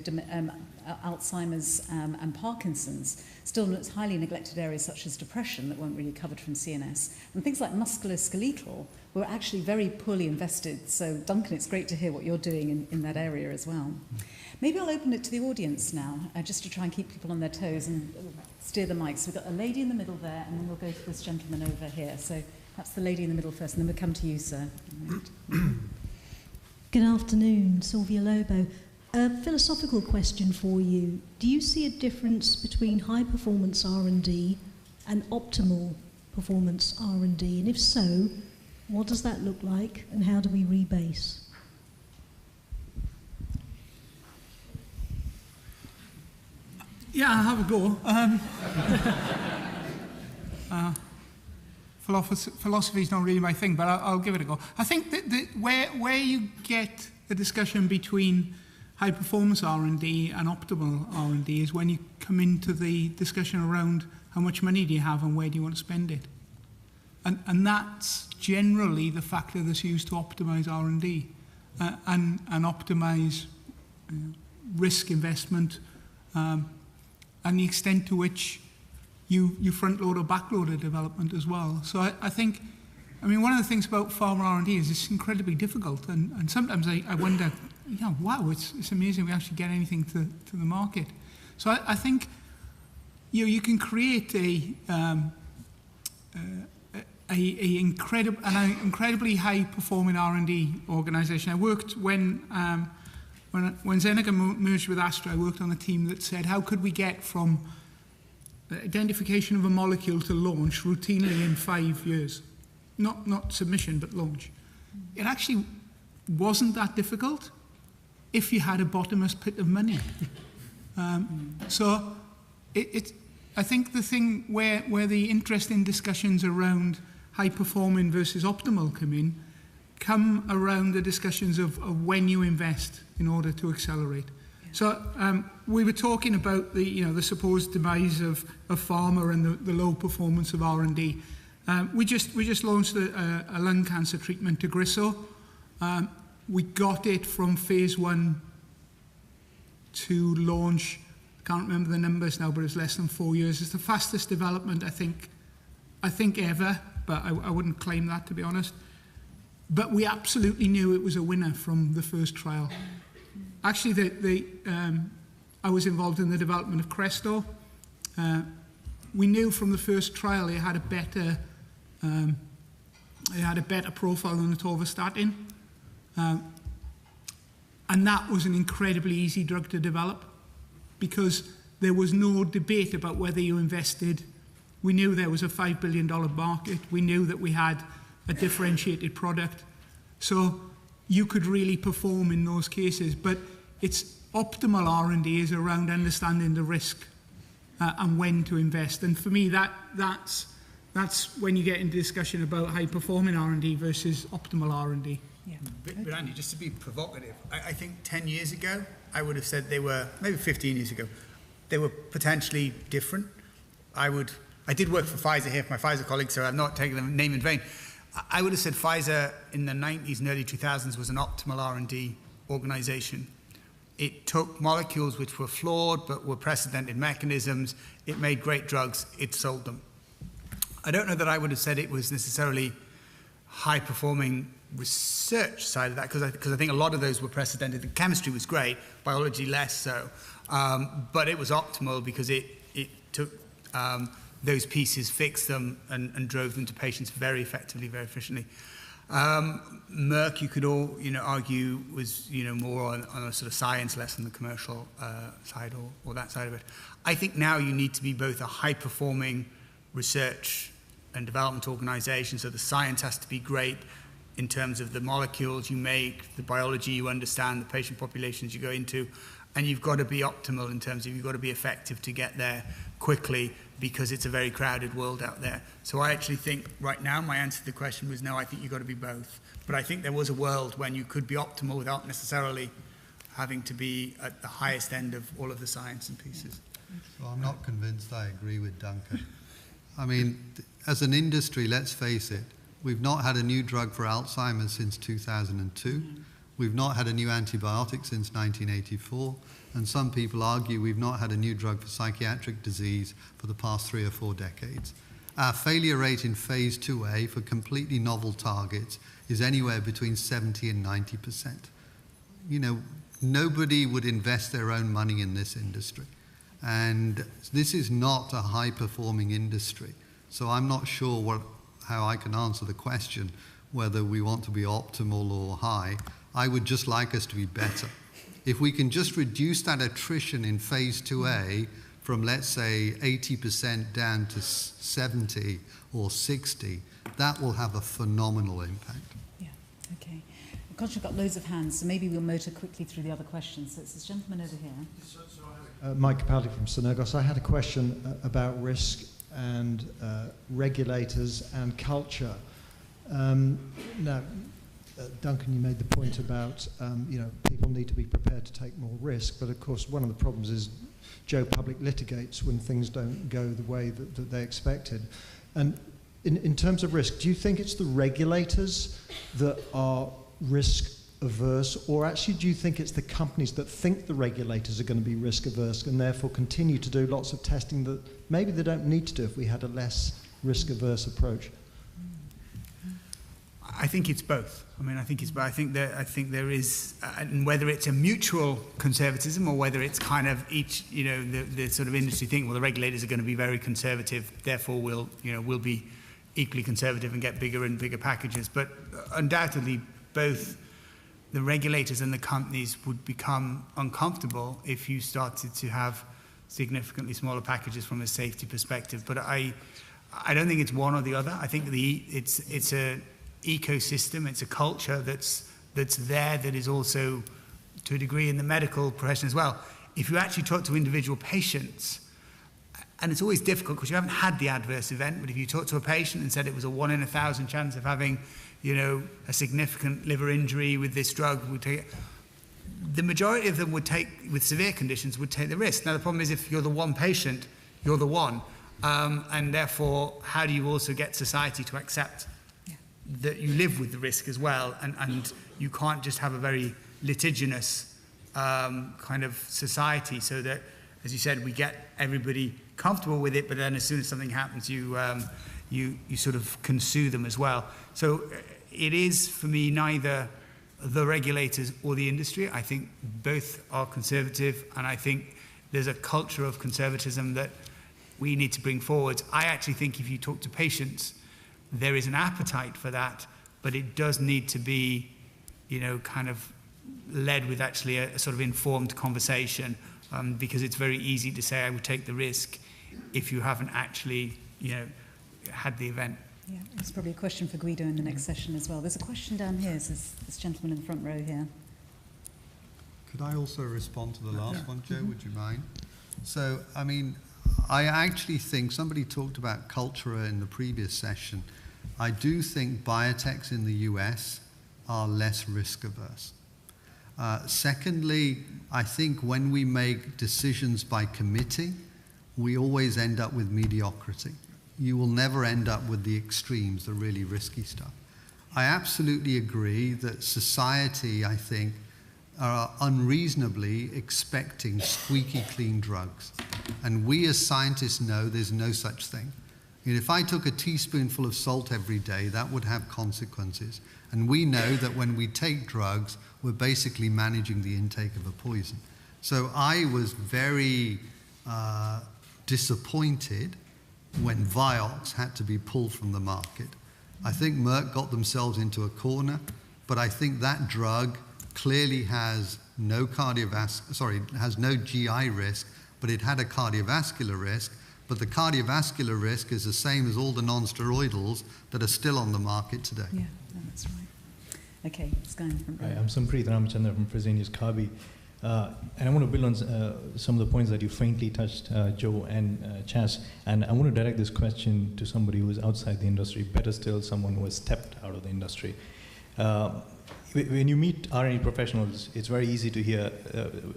Alzheimer's and Parkinson's, still highly neglected areas such as depression that weren't really covered from CNS. And things like musculoskeletal were actually very poorly invested. So Duncan, it's great to hear what you're doing in that area as well. Maybe I'll open it to the audience now, just to try and keep people on their toes and steer the mic. So we've got a lady in the middle there, and then we'll go to this gentleman over here. So perhaps the lady in the middle first, and then we'll come to you, sir. Good afternoon, Sylvia Lobo. A philosophical question for you. Do you see a difference between high-performance R&D and optimal performance R&D? And if so, what does that look like, and how do we rebase? Yeah, I'll have a go. Philosophy is not really my thing, but I'll give it a go. I think that where you get the discussion between high-performance R&D and optimal R&D is when you come into the discussion around how much money do you have and where do you want to spend it. And that's generally the factor that's used to optimize R&D and optimize risk investment and the extent to which you front-load or back-load a development as well. So I think, one of the things about pharma R&D is it's incredibly difficult, and sometimes I wonder, wow, it's amazing we actually get anything to the market. So I think you can create an incredibly high-performing R&D organisation. I worked when Zeneca merged with Astra. I worked on a team that said, how could we get from the identification of a molecule to launch routinely in 5 years? Not submission, but launch. It actually wasn't that difficult if you had a bottomless pit of money. So I think the thing where the interesting discussions around high-performing versus optimal come around the discussions of when you invest in order to accelerate. So we were talking about the supposed demise of pharma and the low performance of R&D. We just launched a lung cancer treatment, Tagrisso. We got it from phase 1 to launch. Can't remember the numbers now, but it's less than 4 years. It's the fastest development I think ever, but I wouldn't claim that, to be honest. But we absolutely knew it was a winner from the first trial. Actually, I was involved in the development of Cresto. We knew from the first trial it had a better profile than atorvastatin, and that was an incredibly easy drug to develop because there was no debate about whether you invested. We knew there was a $5 billion market. We knew that we had a differentiated product, so you could really perform in those cases. But it's optimal R&D is around understanding the risk and when to invest. And for me, that's when you get into discussion about high-performing R&D versus optimal R&D. Yeah. But Andy, just to be provocative, I think 10 years ago, I would have said they were, maybe 15 years ago, they were potentially different. I did work for Pfizer here, for my Pfizer colleagues, so I'm not taking the name in vain. I would have said Pfizer in the 90s and early 2000s was an optimal R&D organization. It took molecules which were flawed but were precedented mechanisms. It made great drugs. It sold them. I don't know that I would have said it was necessarily high-performing research side of that, because I think a lot of those were precedented. The chemistry was great, biology less so. But it was optimal because it took those pieces, fixed them, and drove them to patients very effectively, very efficiently. Merck, you could all argue, was more on a sort of science, less on the commercial side or that side of it. I think now you need to be both a high-performing research and development organization, so the science has to be great in terms of the molecules you make, the biology you understand, the patient populations you go into, and you've got to be optimal in terms of you've got to be effective to get there quickly because it's a very crowded world out there. So I actually think right now my answer to the question was no, I think you've got to be both. But I think there was a world when you could be optimal without necessarily having to be at the highest end of all of the science and pieces. Well, I'm not convinced I agree with Duncan. I mean, as an industry, let's face it, we've not had a new drug for Alzheimer's since 2002. We've not had a new antibiotic since 1984. And some people argue we've not had a new drug for psychiatric disease for the past 3 or 4 decades. Our failure rate in phase 2A for completely novel targets is anywhere between 70 and 90%. You know, nobody would invest their own money in this industry. And this is not a high-performing industry. So I'm not sure how I can answer the question whether we want to be optimal or high. I would just like us to be better. If we can just reduce that attrition in phase 2A from, let's say, 80% down to 70 or 60, that will have a phenomenal impact. Yeah, okay. I'm conscious we've got loads of hands, so maybe we'll motor quickly through the other questions. So it's this gentleman over here. Mike Capaldi from Synergos. I had a question about risk and regulators and culture. Now, Duncan, you made the point about people need to be prepared to take more risk, but of course one of the problems is Joe public litigates when things don't go the way that they expected. And in terms of risk, do you think it's the regulators that are risk averse, or actually do you think it's the companies that think the regulators are going to be risk averse and therefore continue to do lots of testing that maybe they don't need to do if we had a less risk averse approach? I think it's both. I mean, I think there is, and whether it's a mutual conservatism or whether it's kind of each, the sort of industry think, well, the regulators are going to be very conservative, therefore we'll be equally conservative and get bigger and bigger packages. But undoubtedly, both the regulators and the companies would become uncomfortable if you started to have significantly smaller packages from a safety perspective. But I don't think it's one or the other. I think it's a ecosystem, it's a culture that's there, that is also to a degree in the medical profession as well. If you actually talk to individual patients, and it's always difficult because you haven't had the adverse event, but if you talk to a patient and said it was a 1 in 1,000 chance of having, a significant liver injury with this drug, the majority of them would take, with severe conditions, would take the risk. Now the problem is if you're the one patient, you're the one. And therefore, how do you also get society to accept that you live with the risk as well, and you can't just have a very litigious kind of society, so that, as you said, we get everybody comfortable with it, but then as soon as something happens, you sort of can sue them as well. So it is, for me, neither the regulators or the industry. I think both are conservative, and I think there's a culture of conservatism that we need to bring forward. I actually think if you talk to patients, there is an appetite for that, but it does need to be, kind of led with actually a sort of informed conversation, because it's very easy to say I would take the risk if you haven't actually, had the event. Yeah, there's probably a question for Guido in the next session as well. There's a question down here, says this gentleman in the front row here. Could I also respond to the last one, Joe? Would you mind? So, I mean, I actually think somebody talked about culture in the previous session. I do think biotechs in the US are less risk averse. Secondly, I think when we make decisions by committee, we always end up with mediocrity. You will never end up with the extremes, the really risky stuff. I absolutely agree that society, I think, are unreasonably expecting squeaky clean drugs. And we as scientists know there's no such thing. If I took a teaspoonful of salt every day, that would have consequences. And we know that when we take drugs, we're basically managing the intake of a poison. So I was very disappointed when Vioxx had to be pulled from the market. I think Merck got themselves into a corner, but I think that drug clearly has no has no GI risk, but it had a cardiovascular risk. But the cardiovascular risk is the same as all the non-steroidals that are still on the market today. Yeah, no, that's right. Okay, let's go in front row. Hi, I'm Sampreet Ramachandra from Fresenius Kabi. And I want to build on some of the points that you faintly touched, Joe and Chas. And I want to direct this question to somebody who is outside the industry, better still, someone who has stepped out of the industry. when you meet R&D professionals, it's very easy to hear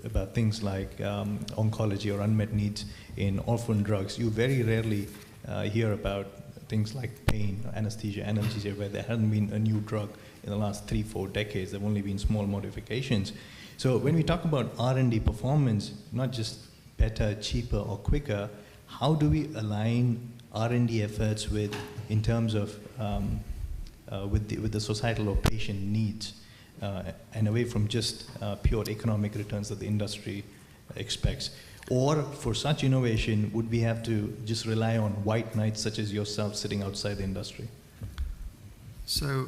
about things like oncology or unmet needs in orphan drugs. You very rarely hear about things like pain, anesthesia, analgesia, where there hasn't been a new drug in the last 3-4 decades. There have only been small modifications. So when we talk about R&D performance, not just better, cheaper, or quicker, how do we align R&D efforts in terms of with the societal or patient needs, and away from just pure economic returns that the industry expects? Or for such innovation, would we have to just rely on white knights such as yourself sitting outside the industry? So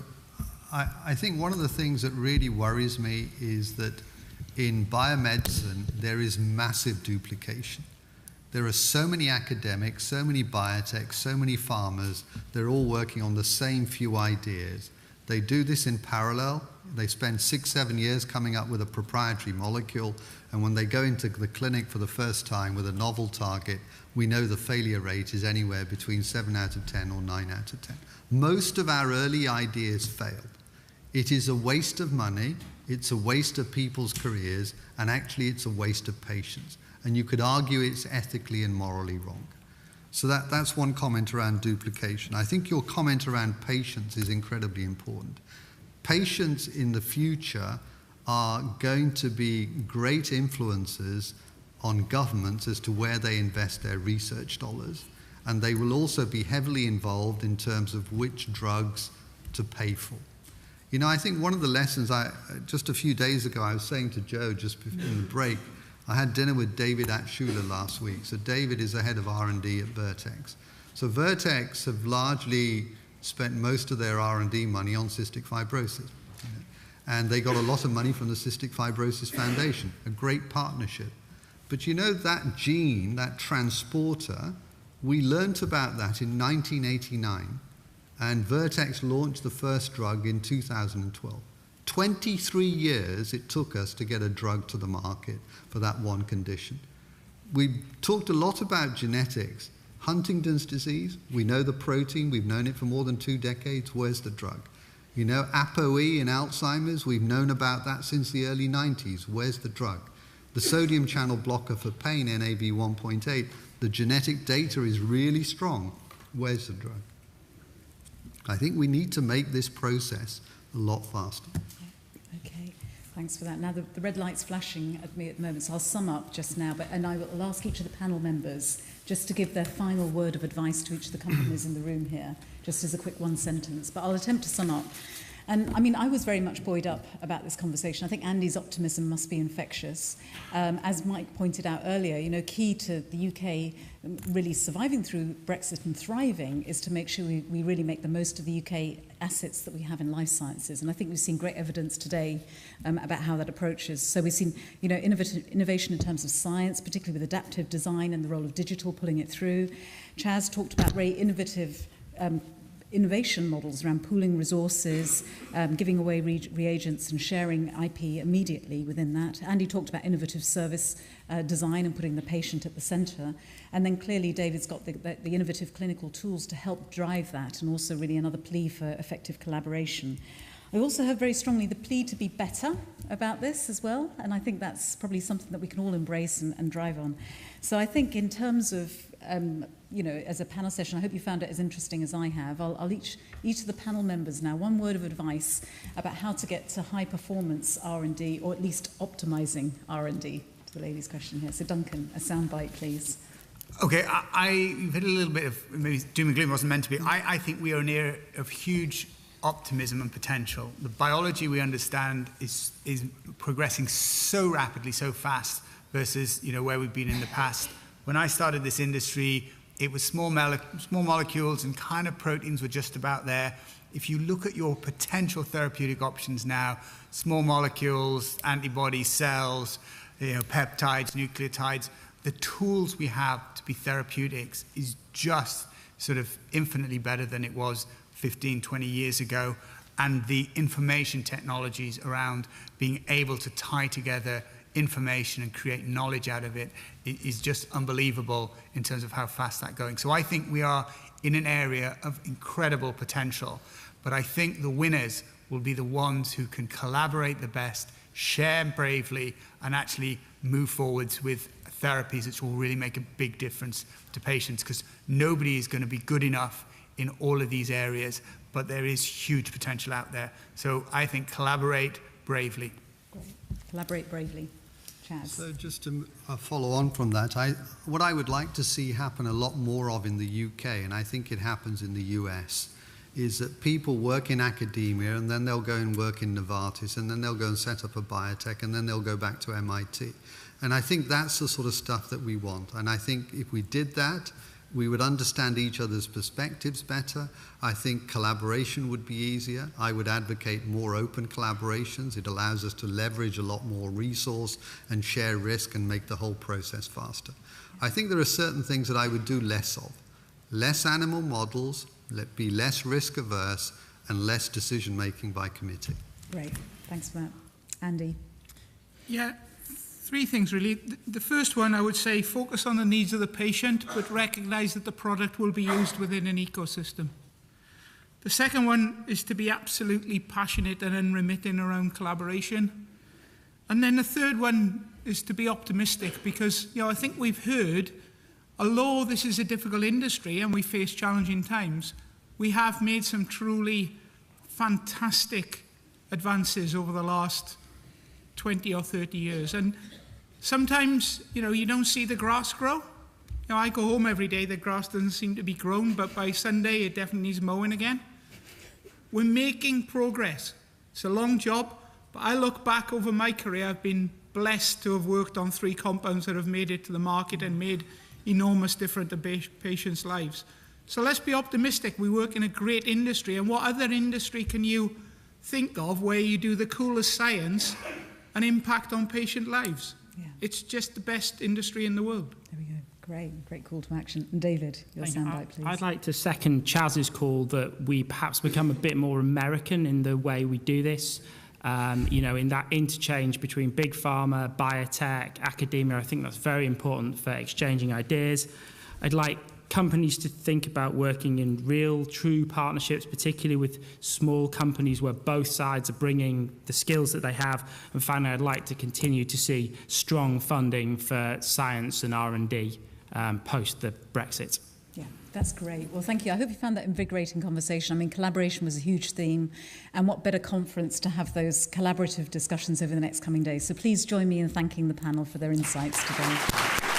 I think one of the things that really worries me is that in biomedicine, there is massive duplication. There are so many academics, so many biotechs, so many farmers. They're all working on the same few ideas. They do this in parallel. They spend 6-7 years coming up with a proprietary molecule, and when they go into the clinic for the first time with a novel target, we know the failure rate is anywhere between 7 out of 10 or 9 out of 10. Most of our early ideas failed. It is a waste of money, it's a waste of people's careers, and actually it's a waste of patients. And you could argue it's ethically and morally wrong. So that's one comment around duplication. I think your comment around patients is incredibly important. Patients in the future are going to be great influencers on governments as to where they invest their research dollars. And they will also be heavily involved in terms of which drugs to pay for. You know, I think one of the lessons, just a few days ago, I was saying to Joe just in the break, I had dinner with David Atschuler last week. So David is the head of R&D at Vertex. So Vertex have largely spent most of their R&D money on cystic fibrosis. And they got a lot of money from the Cystic Fibrosis Foundation, a great partnership. But you know, that gene, that transporter, we learnt about that in 1989. And Vertex launched the first drug in 2012. 23 years it took us to get a drug to the market for that one condition. We talked a lot about genetics. Huntington's disease, we know the protein, we've known it for more than 2 decades, where's the drug? You know, ApoE in Alzheimer's, we've known about that since the early 90s, where's the drug? The sodium channel blocker for pain, NAB1.8, the genetic data is really strong, where's the drug? I think we need to make this process a lot faster. Okay, thanks for that. Now the red light's flashing at me at the moment, so I'll sum up just now, and I will ask each of the panel members just to give their final word of advice to each of the companies in the room here, just as a quick one sentence, but I'll attempt to sum up. And I mean, I was very much buoyed up about this conversation. I think Andy's optimism must be infectious. As Mike pointed out earlier, you know, key to the UK really surviving through Brexit and thriving is to make sure we really make the most of the UK assets that we have in life sciences. And I think we've seen great evidence today about how that approaches. So we've seen, you know, innovation in terms of science, particularly with adaptive design and the role of digital pulling it through. Chaz talked about very innovative innovation models around pooling resources, giving away reagents and sharing IP immediately within that. Andy talked about innovative service design and putting the patient at the centre. And then clearly David's got the innovative clinical tools to help drive that, and also really another plea for effective collaboration. I also heard very strongly the plea to be better about this as well, and I think that's probably something that we can all embrace and drive on. So I think in terms of you know, as a panel session, I hope you found it as interesting as I have. I'll each of the panel members now one word of advice about how to get to high performance R&D, or at least optimizing R&D, to the lady's question here. So Duncan, a soundbite, please. Okay, you've hit a little bit of maybe doom and gloom wasn't meant to be. I think we are near of huge optimism and potential. The biology we understand is progressing so rapidly, so fast, versus, you know, where we've been in the past. When I started this industry, it was small molecules and kind of proteins were just about there. If you look at your potential therapeutic options now, small molecules, antibodies, cells, you know, peptides, nucleotides, the tools we have to be therapeutics is just sort of infinitely better than it was 15, 20 years ago. And the information technologies around being able to tie together information and create knowledge out of it is just unbelievable in terms of how fast that's going. So I think we are in an area of incredible potential. But I think the winners will be the ones who can collaborate the best, share bravely, and actually move forwards with therapies which will really make a big difference to patients, because nobody is going to be good enough in all of these areas, but there is huge potential out there. So I think collaborate bravely. Great. Collaborate bravely. Chaz. So just to follow on from that, what I would like to see happen a lot more of in the UK, and I think it happens in the US, is that people work in academia and then they'll go and work in Novartis and then they'll go and set up a biotech and then they'll go back to MIT. And I think that's the sort of stuff that we want. And I think if we did that, we would understand each other's perspectives better. I think collaboration would be easier. I would advocate more open collaborations. It allows us to leverage a lot more resource and share risk and make the whole process faster. I think there are certain things that I would do less of. Less animal models, be less risk averse, and less decision making by committee. Great, thanks for that. Andy? Yeah, three things really. The first one, I would say, focus on the needs of the patient, but recognize that the product will be used within an ecosystem. The second one is to be absolutely passionate and unremitting around collaboration. And then the third one is to be optimistic, because I think we've heard, although this is a difficult industry and we face challenging times, we have made some truly fantastic advances over the last 20 or 30 years. And sometimes, you don't see the grass grow. I go home every day, the grass doesn't seem to be grown, but by Sunday it definitely needs mowing again. We're making progress. It's a long job, but I look back over my career, I've been blessed to have worked on 3 compounds that have made it to the market and made enormous difference to patients' lives. So let's be optimistic. We work in a great industry, and what other industry can you think of where you do the coolest science and impact on patient lives? Yeah. It's just the best industry in the world. There we go. Great call to action. And David, your soundbite, please. I'd like to second Chaz's call that we perhaps become a bit more American in the way we do this. In that interchange between big pharma, biotech, academia, I think that's very important for exchanging ideas. I'd like companies to think about working in real, true partnerships, particularly with small companies where both sides are bringing the skills that they have. And finally, I'd like to continue to see strong funding for science and R&D post the Brexit. Yeah, that's great. Well, thank you. I hope you found that invigorating conversation. I mean, collaboration was a huge theme, and what better conference to have those collaborative discussions over the next coming days. So please join me in thanking the panel for their insights today.